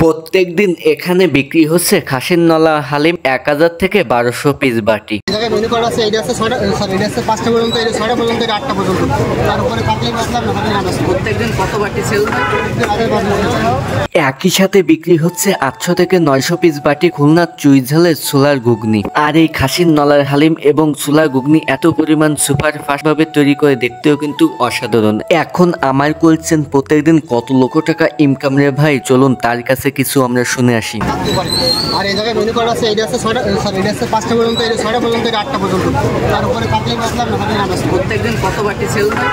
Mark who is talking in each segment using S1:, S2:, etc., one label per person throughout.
S1: প্রত্যেক দিন এখানে বিক্রি হচ্ছে খাসির নলা হালিম 1000 থেকে 1200 পিস বাটি।
S2: মেনু কার্ড আছে, এটা আছে 6টা, সরি এটা আছে 5টা পর্যন্ত, এটা 6টা পর্যন্ত, এটা 8টা পর্যন্ত। তার উপরে কাটলি মশলা
S1: প্রত্যেকদিন কত বাটি সেল হয়? একই সাথে বিক্রি হচ্ছে 800 থেকে 900 পিস বাটি খুলনা চুইঝালের ছোলার ঘুগনি। আর এই খাসির নলার হালিম এবং ছোলার ঘুগনি এত পরিমাণ সুপার ফাস্ট ভাবে তৈরি করে দেখতেও কিন্তু অসাধারণ। এখন আমার করছেন প্রত্যেকদিন কত লক্ষ টাকা ইনকাম রে ভাই, চলুন তার কাছে কিছু আমরা শুনে আসি।
S2: আর এই জায়গায় মেনু কার্ড আছে, এটা আছে 6টা, সরি এটা আছে 5টা পর্যন্ত, এটা 6টা পর্যন্ত, এটা 8টা পর্যন্ত। তার উপরে কাটলি মশলা
S1: প্রত্যেকদিন কত বাটি সেল হয়?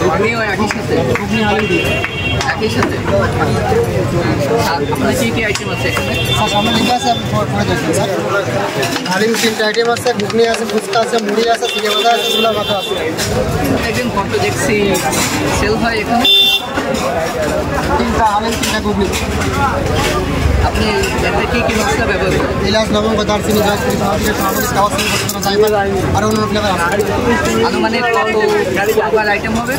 S1: ঘুগনিও একই সাথে?
S2: ঘুগনি হালিম
S1: একই সাথে। আপনার কি কি আইটেম আছে এখানে?
S2: স্যার সামনে লেখা আছে, আপনি পরে দেখবেন স্যার। হালিম 3টা আইটেম আছে, ঘুগনি আছে, ফুচকা আছে, মুড়ি আছে, চিড়ে ভাজা আছে, ছোলা ভাজা আছে।
S1: প্রত্যেকদিন কত দেখছি সেল হয় এখানে?
S2: 3টা হালিম, 3টা ঘুগনি।
S1: আপনি এতে কি কি মশলা ব্যবহার করেন?
S2: এলাচ, লবঙ্গ, দারচিনি, জয়ত্রী, আর অন্য ফ্লেভার আছে।
S1: আনুমানিক কত আইটেম হবে?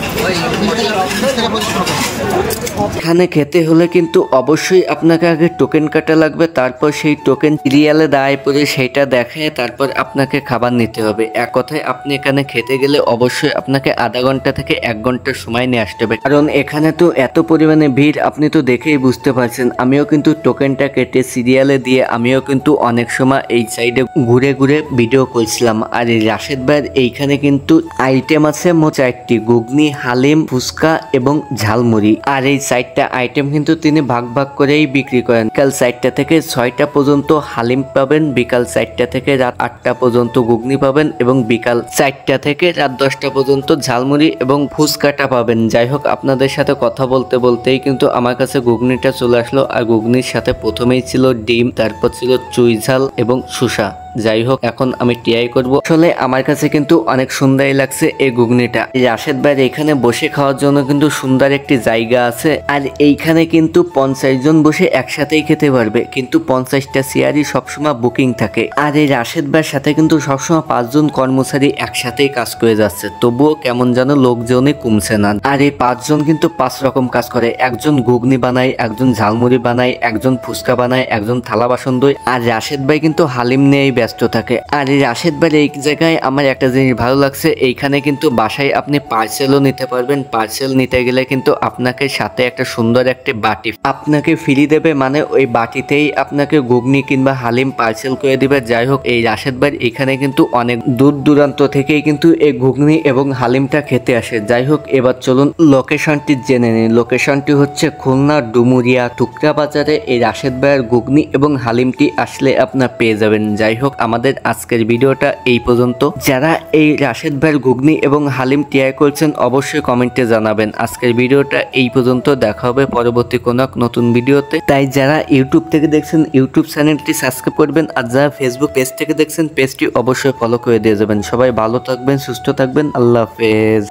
S1: এখানে খেতে হলে কিন্তু অবশ্যই আপনাকে আগে টোকেন কাটা লাগবে, তারপর সেই টোকেন সিরিয়ালে দাঁড়ায় পড়ে সেইটা দেখায় তারপর আপনাকে খাবার নিতে হবে। এক কথায় আপনি এখানে খেতে গেলে অবশ্যই আপনাকে আধা ঘন্টা থেকে 1 ঘন্টা সময় নিয়ে আসতে হবে, কারণ এখানে তো এত পরিমাণে ভিড় আপনি তো দেখেই বুঝতে পারছেন। আমিও কিন্তু টোকেনটা কেটে সিরিয়ালে দিয়ে আমিও কিন্তু অনেক সময় এই সাইডে ঘুরে ঘুরে ভিডিও করছিলাম। আর এই রাশেদ ভাইয়ের এইখানে কিন্তু আইটেম আছে মোট 4টি, ঘুগনি, হালিম, ফুচকা এবং ঝালমুড়ি। আর এই 4টা আইটেম কিন্তু তিনি ভাগ ভাগ করেই বিক্রি করেন। বিকাল 4টা থেকে 6টা পর্যন্ত হালিম পাবেন, বিকাল 4টা থেকে রাত 8টা পর্যন্ত ঘুগনি পাবেন এবং বিকাল 4টা থেকে রাত 10টা পর্যন্ত ঝালমুড়ি এবং ফুচকাটা পাবেন। যাই হোক, আপনাদের সাথে কথা বলতে বলতেই কিন্তু আমার কাছে ঘুগনিটা চলে আসলো। আর ঘুগনির সাথে প্রথমেই ছিল ডিম, তারপর ছিল চুইঝাল এবং শসা। যাই হোক, এখন আমি ট্রাই করব। আসলে আমার কাছে কিন্তু অনেক সুন্দরই লাগছে এই ঘুগনিটা। রাশেদ ভাইয়ের এখানে বসে খাওয়ার জন্য কিন্তু সুন্দর একটি জায়গা আছে। আর এইখানে কিন্তু 50 জন বসে একসাথেই খেতে পারবে, কিন্তু 50টা চেয়ারই সবসময় বুকিং থাকে। আর এই রাশেদ ভাইয়ের সাথে কিন্তু সবসময় 5 জন কর্মচারী একসাথেই কাজ করে যাচ্ছে, তবুও কেমন যেন লোকজনই কমছে না। আর এই 5 জন কিন্তু 5 রকম কাজ করে। একজন ঘুগনি বানায়, একজন ঝালমুড়ি বানায়, একজন ফুচকা বানায়, একজন থালা বাসন ধোয়। আর রাশেদ ভাই কিন্তু হালিম নিয়েই ব্যস্ত থাকে। আর এই রাশেদ ভাই এই জায়গায় আমার একটা জিনিস ভালো লাগছে, এইখানে কিন্তু বাসায় আপনি পার্সেলও নিতে পারবেন। পার্সেল নিতে গেলে কিন্তু আপনাকে সাথে একটা সুন্দর একটা বাটি আপনাকে ফ্রি দেবে, মানে ওই বাটিতেই আপনাকে ঘুগনি কিংবা হালিম পার্সেল করে দিবে। যাই হোক, এই রাশেদ ভাই এখানে কিন্তু অনেক দূর দূরান্ত থেকেই কিন্তু এই ঘুগনি এবং হালিমটা খেতে আসে। যাই হোক, এবার চলুন লোকেশনটি জেনে নিন। লোকেশনটি হচ্ছে খুলনা ডুমুরিয়া টুকরা বাজারে। এই রাশেদ ভাইয়ের ঘুগনি এবং হালিমটি আসলে আপনার পেয়ে যাবেন। যাই হোক, আমাদের আজকের ভিডিওটা এই পর্যন্ত। যারা এই রাশেদ ভাইয়ের ঘুগনি এবং হালিম ট্রাই করছেন অবশ্যই কমেন্টে জানাবেন। আজকের ভিডিওটা এই পর্যন্ত, দেখা হবে পরবর্তী কোনো নতুন ভিডিওতে। তাই যারা ইউটিউব থেকে দেখছেন ইউটিউব চ্যানেলটি সাবস্ক্রাইব করবেন, আর যারা ফেসবুক পেজ থেকে দেখছেন পেজটি অবশ্যই ফলো করে দিয়ে যাবেন। সবাই ভালো থাকবেন, সুস্থ থাকবেন, আল্লাহ হাফেজ।